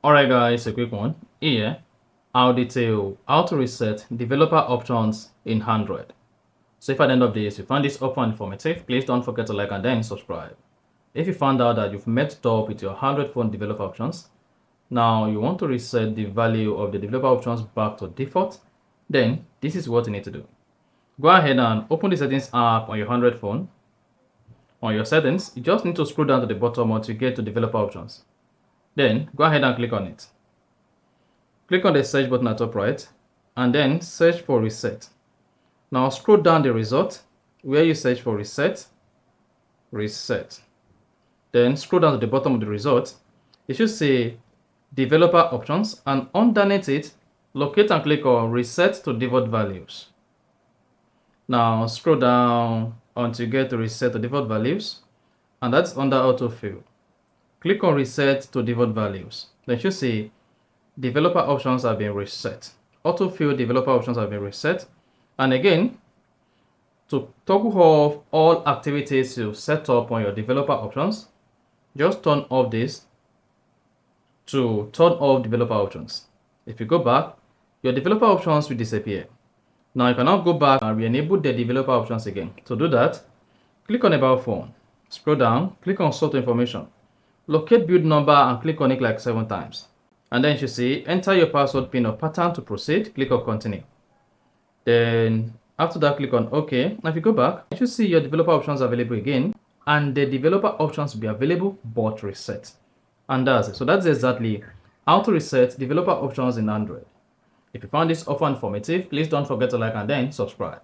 Alright guys, a quick one. Here, I'll detail how to reset developer options in Android. So if at the end of this you found this often informative, please don't forget to like and then subscribe. If you found out that you've messed up with your Android phone developer options, now you want to reset the value of the developer options back to default, then this is what you need to do. Go ahead and open the settings app on your Android phone. On your settings, you just need to scroll down to the bottom until you get to developer options. Then go ahead and click on it. Click on the search button at top right and then search for reset. Now scroll down the result where you search for reset. Then scroll down to the bottom of the result. You should say developer options, and underneath it, locate and click on reset to default values. Now scroll down until you get to reset to default values, and that's under autofill. Click on reset to default values. Then you should see developer options have been reset. Autofill developer options have been reset. And again, to toggle off all activities you've set up on your developer options, just turn off this to turn off developer options. If you go back, your developer options will disappear. Now you can now go back and re-enable the developer options again. To do that, click on About Phone. Scroll down, click on Sort Information. Locate build number and click on it like 7 times. And then you should see enter your password, pin or pattern to proceed. Click on continue. Then after that, click on OK. Now if you go back, you should see your developer options available again, and the developer options will be available but reset. And that's it. So that's exactly how to reset developer options in Android. If you found this offer informative, please don't forget to like and then subscribe.